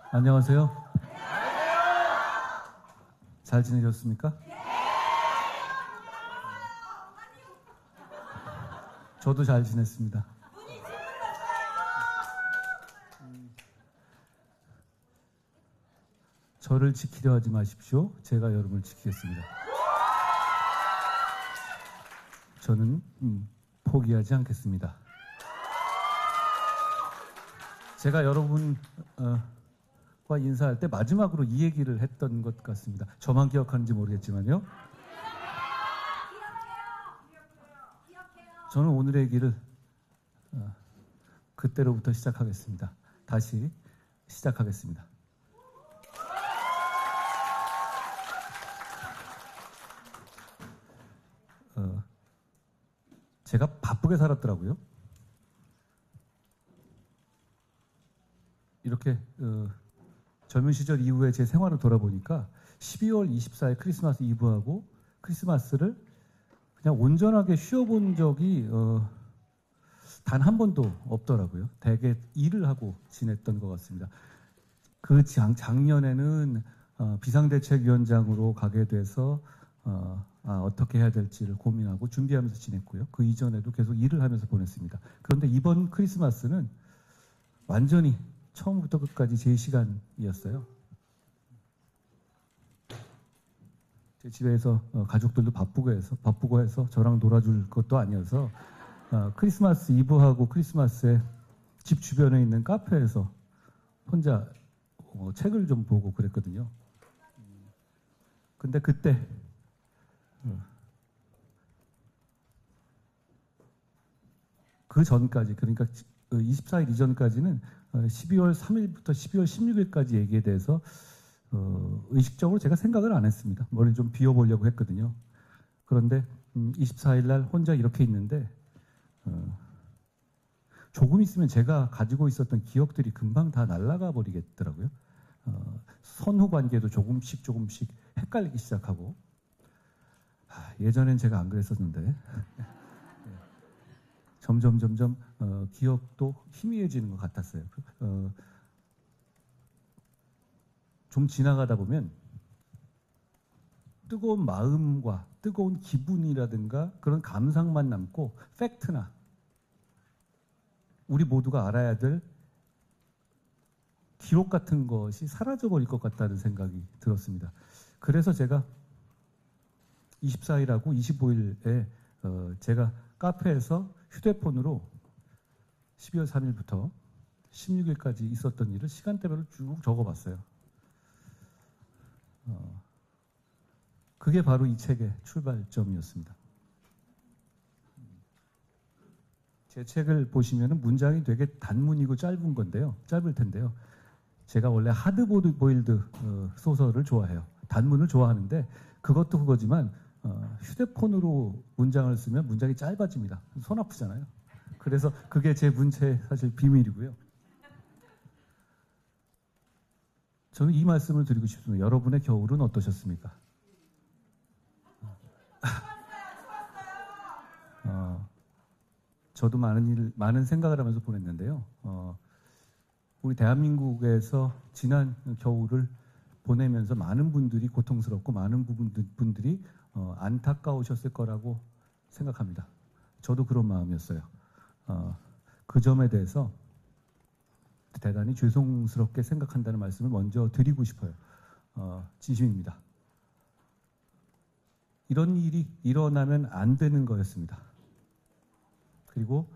안녕하세요. 잘 지내셨습니까? 저도 잘 지냈습니다. 저를 지키려 하지 마십시오. 제가 여러분을 지키겠습니다. 저는 포기하지 않겠습니다. 제가 여러분과 인사할 때 마지막으로 이 얘기를 했던 것 같습니다. 저만 기억하는지 모르겠지만요. 저는 오늘의 얘기를 그때로부터 시작하겠습니다. 다시 시작하겠습니다. 제가 바쁘게 살았더라고요. 이렇게 젊은 시절 이후에 제 생활을 돌아보니까 12월 24일 크리스마스 이브하고 크리스마스를 그냥 온전하게 쉬어본 적이 단 한 번도 없더라고요. 대개 일을 하고 지냈던 것 같습니다. 그 작년에는 비상대책위원장으로 가게 돼서 어떻게 해야 될지를 고민하고 준비하면서 지냈고요. 그 이전에도 계속 일을 하면서 보냈습니다. 그런데 이번 크리스마스는 완전히 처음부터 끝까지 제 시간이었어요. 제 집에서 가족들도 바쁘고 해서 저랑 놀아줄 것도 아니어서 크리스마스 이브하고 크리스마스에 집 주변에 있는 카페에서 혼자 책을 좀 보고 그랬거든요. 근데 그때 그 전까지, 그러니까 24일 이전까지는 12월 3일부터 12월 16일까지 얘기에 대해서 의식적으로 제가 생각을 안 했습니다. 머리를 좀 비워보려고 했거든요. 그런데 24일 날 혼자 이렇게 있는데 조금 있으면 제가 가지고 있었던 기억들이 금방 다 날아가 버리겠더라고요. 선후 관계도 조금씩 헷갈리기 시작하고, 예전엔 제가 안 그랬었는데 점점 기억도 희미해지는 것 같았어요. 좀 지나가다 보면 뜨거운 마음과 뜨거운 기분이라든가 그런 감상만 남고 팩트나 우리 모두가 알아야 될 기록 같은 것이 사라져버릴 것 같다는 생각이 들었습니다. 그래서 제가 24일하고 25일에 제가 카페에서 휴대폰으로 12월 3일부터 16일까지 있었던 일을 시간대별로 쭉 적어봤어요. 그게 바로 이 책의 출발점이었습니다. 제 책을 보시면 문장이 되게 단문이고 짧을 텐데요. 제가 원래 하드보일드 소설을 좋아해요. 단문을 좋아하는데 그것도 그거지만 휴대폰으로 문장을 쓰면 문장이 짧아집니다. 손 아프잖아요. 그래서 그게 제 문체의 사실 비밀이고요. 저는 이 말씀을 드리고 싶습니다. 여러분의 겨울은 어떠셨습니까? 저도 많은 생각을 하면서 보냈는데요. 우리 대한민국에서 지난 겨울을 보내면서 많은 분들이 고통스럽고 많은 분들이 안타까우셨을 거라고 생각합니다. 저도 그런 마음이었어요. 그 점에 대해서 대단히 죄송스럽게 생각한다는 말씀을 먼저 드리고 싶어요. 진심입니다. 이런 일이 일어나면 안 되는 거였습니다. 그리고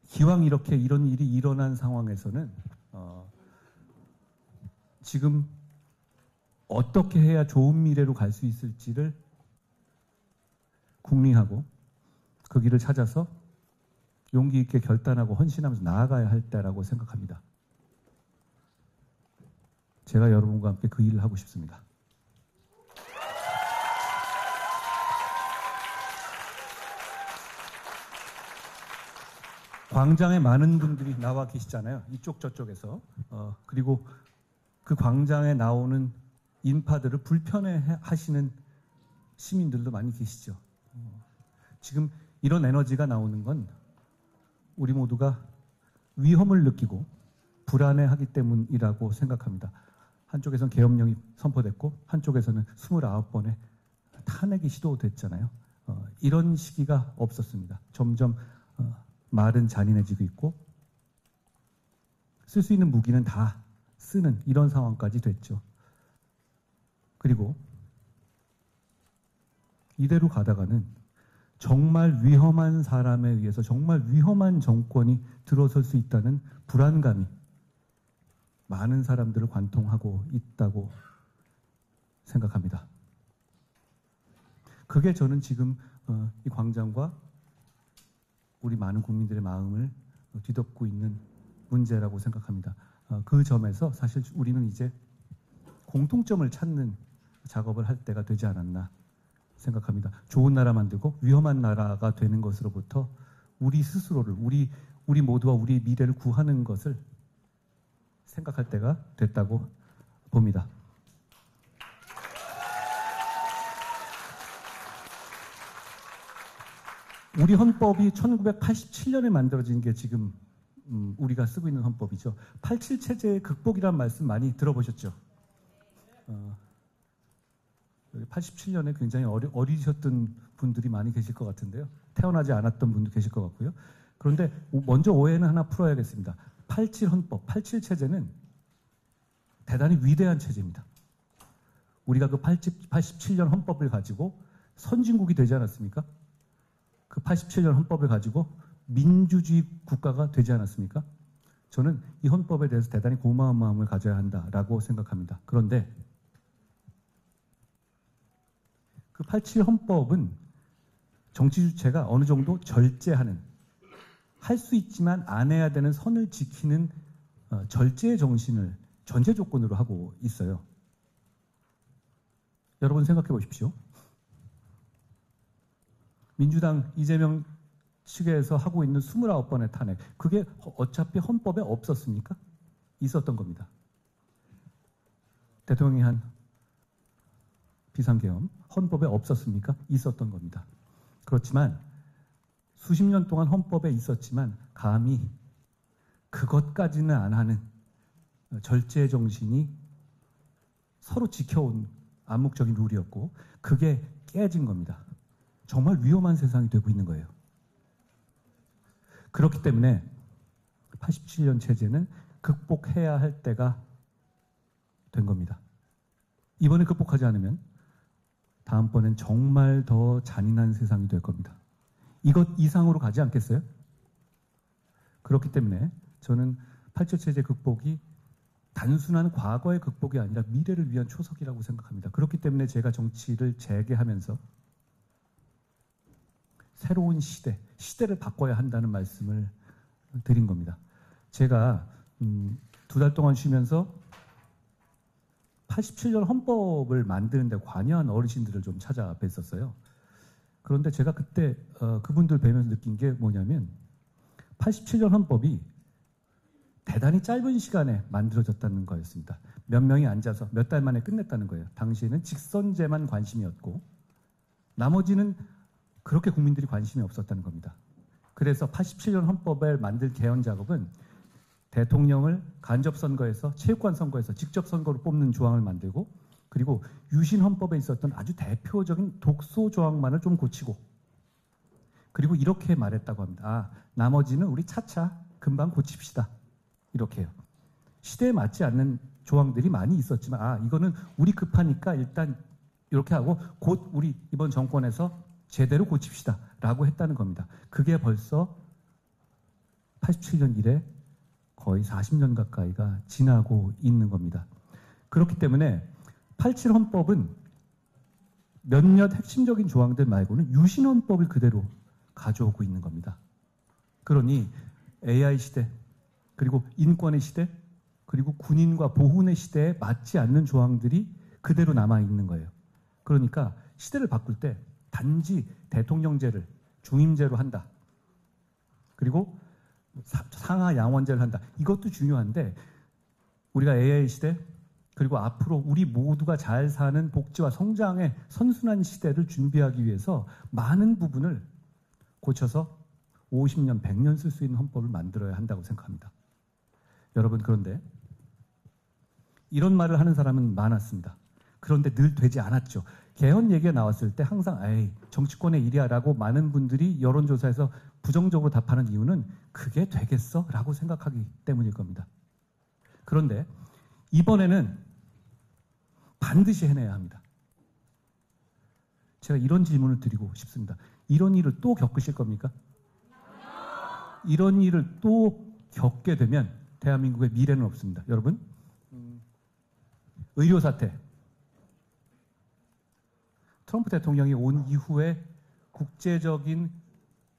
기왕 이렇게 이런 일이 일어난 상황에서는 지금 어떻게 해야 좋은 미래로 갈 수 있을지를 궁리하고 그 길을 찾아서 용기 있게 결단하고 헌신하면서 나아가야 할 때라고 생각합니다. 제가 여러분과 함께 그 일을 하고 싶습니다. 광장에 많은 분들이 나와 계시잖아요. 이쪽 저쪽에서. 그리고 그 광장에 나오는 인파들을 불편해 하시는 시민들도 많이 계시죠. 지금 이런 에너지가 나오는 건 우리 모두가 위험을 느끼고 불안해하기 때문이라고 생각합니다. 한쪽에서는 계엄령이 선포됐고 한쪽에서는 29번의 탄핵이 시도됐잖아요. 이런 시기가 없었습니다. 점점 말은 잔인해지고 있고 쓸 수 있는 무기는 다 쓰는 이런 상황까지 됐죠. 그리고 이대로 가다가는 정말 위험한 사람에 의해서 정말 위험한 정권이 들어설 수 있다는 불안감이 많은 사람들을 관통하고 있다고 생각합니다. 그게 저는 지금 이 광장과 우리 많은 국민들의 마음을 뒤덮고 있는 문제라고 생각합니다. 그 점에서 사실 우리는 이제 공통점을 찾는 작업을 할 때가 되지 않았나 생각합니다. 좋은 나라 만들고 위험한 나라가 되는 것으로부터 우리 스스로를, 우리 모두와 우리 미래를 구하는 것을 생각할 때가 됐다고 봅니다. 우리 헌법이 1987년에 만들어진 게 지금 우리가 쓰고 있는 헌법이죠. 87 체제의 극복이라는 말씀 많이 들어보셨죠? 87년에 굉장히 어리셨던 분들이 많이 계실 것 같은데요. 태어나지 않았던 분도 계실 것 같고요. 그런데 먼저 오해는 하나 풀어야겠습니다. 87 헌법, 87 체제는 대단히 위대한 체제입니다. 우리가 그 87년 헌법을 가지고 선진국이 되지 않았습니까? 그 87년 헌법을 가지고 민주주의 국가가 되지 않았습니까? 저는 이 헌법에 대해서 대단히 고마운 마음을 가져야 한다라고 생각합니다. 그런데 그 87 헌법은 정치 주체가 어느 정도 절제하는, 할 수 있지만 안 해야 되는 선을 지키는 절제의 정신을 전제 조건으로 하고 있어요. 여러분 생각해 보십시오. 민주당 이재명 측에서 하고 있는 29번의 탄핵, 그게 어차피 헌법에 없었습니까? 있었던 겁니다. 대통령이 한 비상계엄, 헌법에 없었습니까? 있었던 겁니다. 그렇지만 수십 년 동안 헌법에 있었지만 감히 그것까지는 안 하는 절제 정신이 서로 지켜온 암묵적인 룰이었고 그게 깨진 겁니다. 정말 위험한 세상이 되고 있는 거예요. 그렇기 때문에 87년 체제는 극복해야 할 때가 된 겁니다. 이번에 극복하지 않으면 다음번엔 정말 더 잔인한 세상이 될 겁니다. 이것 이상으로 가지 않겠어요? 그렇기 때문에 저는 87 체제 극복이 단순한 과거의 극복이 아니라 미래를 위한 초석이라고 생각합니다. 그렇기 때문에 제가 정치를 재개하면서 새로운 시대를 바꿔야 한다는 말씀을 드린 겁니다. 제가 2달 동안 쉬면서 87년 헌법을 만드는데 관여한 어르신들을 좀 찾아뵀었어요. 그런데 제가 그때 그분들 뵈면서 느낀 게 뭐냐면 87년 헌법이 대단히 짧은 시간에 만들어졌다는 거였습니다. 몇 명이 앉아서 몇 달 만에 끝냈다는 거예요. 당시에는 직선제만 관심이었고 나머지는 그렇게 국민들이 관심이 없었다는 겁니다. 그래서 87년 헌법을 만들 개헌 작업은 대통령을 간접선거에서 체육관 선거에서 직접 선거로 뽑는 조항을 만들고 그리고 유신 헌법에 있었던 아주 대표적인 독소 조항만을 좀 고치고 그리고 이렇게 말했다고 합니다. 나머지는 우리 차차 금방 고칩시다. 이렇게요. 시대에 맞지 않는 조항들이 많이 있었지만 이거는 우리 급하니까 일단 이렇게 하고 곧 우리 이번 정권에서 제대로 고칩시다 라고 했다는 겁니다. 그게 벌써 87년 이래 거의 40년 가까이가 지나고 있는 겁니다. 그렇기 때문에 87 헌법은 몇몇 핵심적인 조항들 말고는 유신 헌법을 그대로 가져오고 있는 겁니다. 그러니 AI 시대, 그리고 인권의 시대, 그리고 군인과 보훈의 시대에 맞지 않는 조항들이 그대로 남아있는 거예요. 그러니까 시대를 바꿀 때 단지 대통령제를 중임제로 한다. 그리고 상하 양원제를 한다. 이것도 중요한데 우리가 AI 시대 그리고 앞으로 우리 모두가 잘 사는 복지와 성장의 선순환 시대를 준비하기 위해서 많은 부분을 고쳐서 50년, 100년 쓸 수 있는 헌법을 만들어야 한다고 생각합니다. 여러분, 그런데 이런 말을 하는 사람은 많았습니다. 그런데 늘 되지 않았죠. 개헌 얘기가 나왔을 때 항상 에이, 정치권의 일이야라고 많은 분들이 여론조사에서 부정적으로 답하는 이유는 그게 되겠어? 라고 생각하기 때문일 겁니다. 그런데 이번에는 반드시 해내야 합니다. 제가 이런 질문을 드리고 싶습니다. 이런 일을 또 겪으실 겁니까? 이런 일을 또 겪게 되면 대한민국의 미래는 없습니다. 여러분, 의료 사태, 트럼프 대통령이 온 이후에 국제적인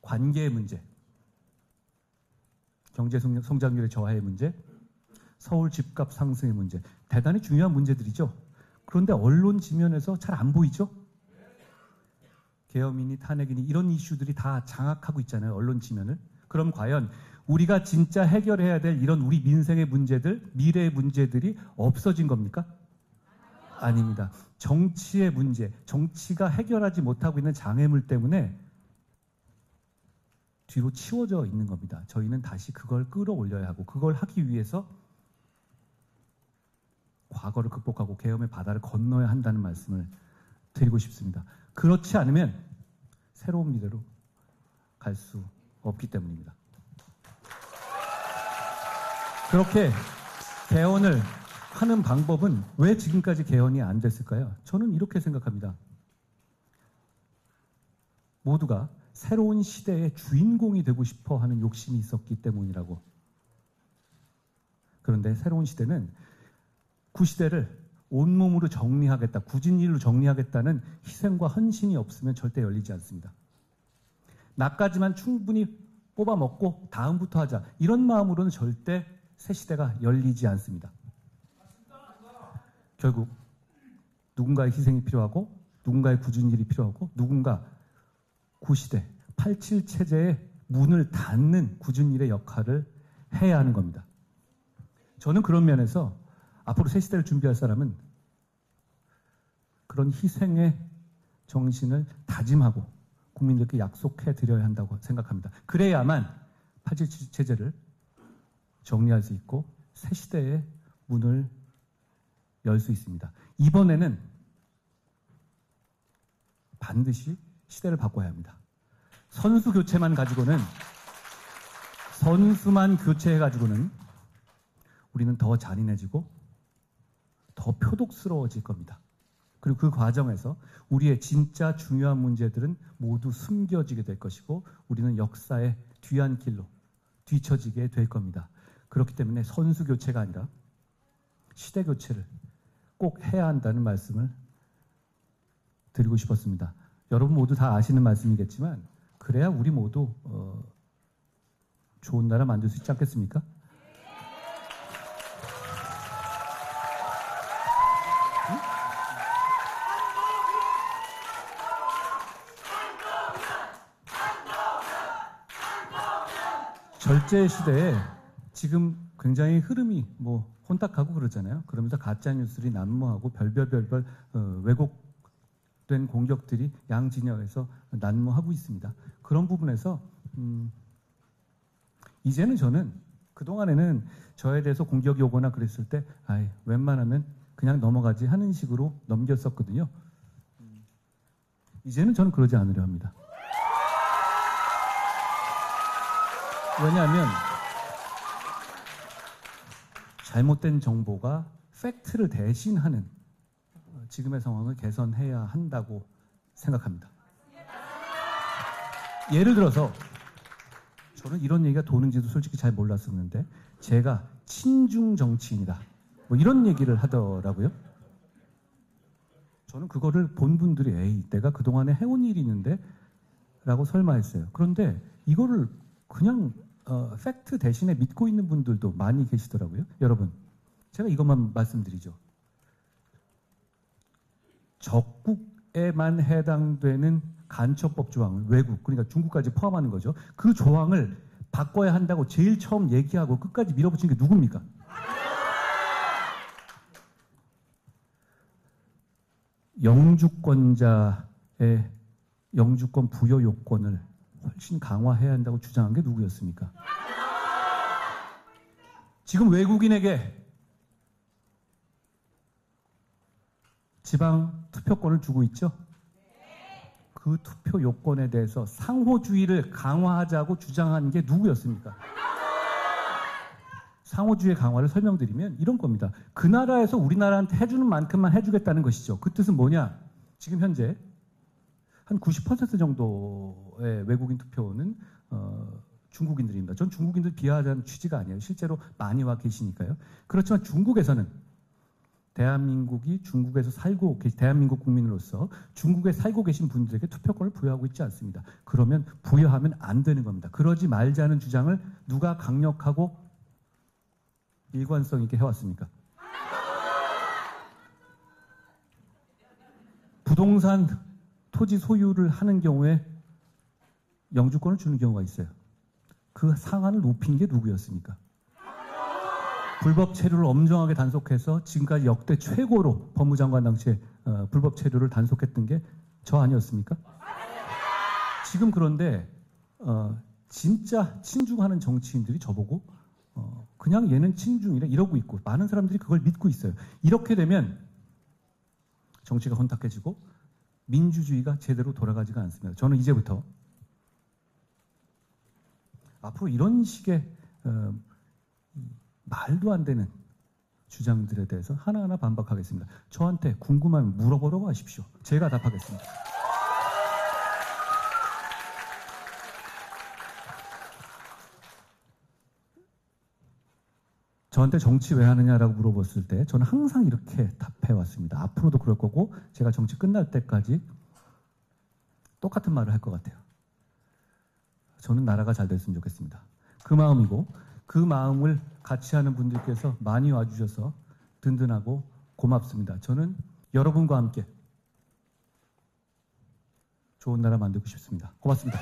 관계의 문제, 경제 성장률의 저하의 문제, 서울 집값 상승의 문제, 대단히 중요한 문제들이죠. 그런데 언론 지면에서 잘 안 보이죠? 계엄이니 탄핵이니 이런 이슈들이 다 장악하고 있잖아요, 언론 지면을. 그럼 과연 우리가 진짜 해결해야 될 이런 우리 민생의 문제들, 미래의 문제들이 없어진 겁니까? 아닙니다. 정치의 문제, 정치가 해결하지 못하고 있는 장애물 때문에 뒤로 치워져 있는 겁니다. 저희는 다시 그걸 끌어올려야 하고, 그걸 하기 위해서 과거를 극복하고 계엄의 바다를 건너야 한다는 말씀을 드리고 싶습니다. 그렇지 않으면 새로운 미래로 갈 수 없기 때문입니다. 그렇게 개헌을 하는 방법은 왜 지금까지 개헌이 안 됐을까요? 저는 이렇게 생각합니다. 모두가 새로운 시대의 주인공이 되고 싶어 하는 욕심이 있었기 때문이라고. 그런데 새로운 시대는 구시대를 온몸으로 정리하겠다, 굳은 일로 정리하겠다는 희생과 헌신이 없으면 절대 열리지 않습니다. 나까지만 충분히 뽑아먹고 다음부터 하자, 이런 마음으로는 절대 새 시대가 열리지 않습니다. 결국 누군가의 희생이 필요하고, 누군가의 굳은 일이 필요하고, 누군가 구시대, 87 체제의 문을 닫는 굳은 일의 역할을 해야 하는 겁니다. 저는 그런 면에서 앞으로 새 시대를 준비할 사람은 그런 희생의 정신을 다짐하고 국민들께 약속해 드려야 한다고 생각합니다. 그래야만 87 체제를 정리할 수 있고 새 시대의 문을 열 수 있습니다. 이번에는 반드시 시대를 바꿔야 합니다. 선수 교체만 가지고는, 선수만 교체해가지고는 우리는 더 잔인해지고 더 표독스러워질 겁니다. 그리고 그 과정에서 우리의 진짜 중요한 문제들은 모두 숨겨지게 될 것이고 우리는 역사의 뒤안길로 뒤처지게 될 겁니다. 그렇기 때문에 선수 교체가 아니라 시대 교체를 꼭 해야 한다는 말씀을 드리고 싶었습니다. 여러분 모두 다 아시는 말씀이겠지만 그래야 우리 모두 좋은 나라 만들 수 있지 않겠습니까? 절제 시대에 지금 굉장히 흐름이 혼탁하고 그러잖아요. 그러면서 가짜 뉴스들이 난무하고 별별 왜곡된 공격들이 양 진영에서 난무하고 있습니다. 그런 부분에서 이제는 저는 그동안에는 저에 대해서 공격이 오거나 그랬을 때 웬만하면 그냥 넘어가지 하는 식으로 넘겼었거든요. 이제는 저는 그러지 않으려 합니다. 왜냐하면 잘못된 정보가 팩트를 대신하는 지금의 상황을 개선해야 한다고 생각합니다. 예를 들어서 저는 이런 얘기가 도는지도 솔직히 잘 몰랐었는데 제가 친중 정치인이다 이런 얘기를 하더라고요. 저는 그거를 본 분들이 내가 그동안에 해온 일이 있는데 라고 설마 했어요. 그런데 이거를 그냥 팩트 대신에 믿고 있는 분들도 많이 계시더라고요. 여러분, 제가 이것만 말씀드리죠. 적국에만 해당되는 간첩법 조항을 외국, 그러니까 중국까지 포함하는 거죠. 그 조항을 바꿔야 한다고 제일 처음 얘기하고 끝까지 밀어붙인 게 누굽니까? 영주권자의 영주권 부여 요건을 훨씬 강화해야 한다고 주장한 게 누구였습니까? 지금 외국인에게 지방 투표권을 주고 있죠. 그 투표 요건에 대해서 상호주의를 강화하자고 주장한 게 누구였습니까? 상호주의 강화를 설명드리면 이런 겁니다. 그 나라에서 우리나라한테 해주는 만큼만 해주겠다는 것이죠. 그 뜻은 뭐냐? 지금 현재 한 90% 정도의 외국인 투표는 중국인들입니다. 전 중국인들 비하하자는 취지가 아니에요. 실제로 많이 와 계시니까요. 그렇지만 중국에서는 대한민국이 중국에서 살고 대한민국 국민으로서 중국에 살고 계신 분들에게 투표권을 부여하고 있지 않습니다. 그러면 부여하면 안 되는 겁니다. 그러지 말자는 주장을 누가 강력하고 일관성 있게 해왔습니까? 부동산 토지 소유를 하는 경우에 영주권을 주는 경우가 있어요. 그 상한을 높인 게 누구였습니까? 불법 체류를 엄정하게 단속해서 지금까지 역대 최고로 법무장관 당시에 불법 체류를 단속했던 게 저 아니었습니까? 지금 그런데 진짜 친중하는 정치인들이 저보고 그냥 얘는 친중이래 이러고 있고 많은 사람들이 그걸 믿고 있어요. 이렇게 되면 정치가 혼탁해지고 민주주의가 제대로 돌아가지가 않습니다. 저는 이제부터 앞으로 이런 식의 말도 안 되는 주장들에 대해서 하나하나 반박하겠습니다. 저한테 궁금하면 물어보라고 하십시오. 제가 답하겠습니다. 저한테 정치 왜 하느냐라고 물어봤을 때 저는 항상 이렇게 답해왔습니다. 앞으로도 그럴 거고 제가 정치 끝날 때까지 똑같은 말을 할 것 같아요. 저는 나라가 잘 됐으면 좋겠습니다. 그 마음이고 그 마음을 같이 하는 분들께서 많이 와주셔서 든든하고 고맙습니다. 저는 여러분과 함께 좋은 나라 만들고 싶습니다. 고맙습니다.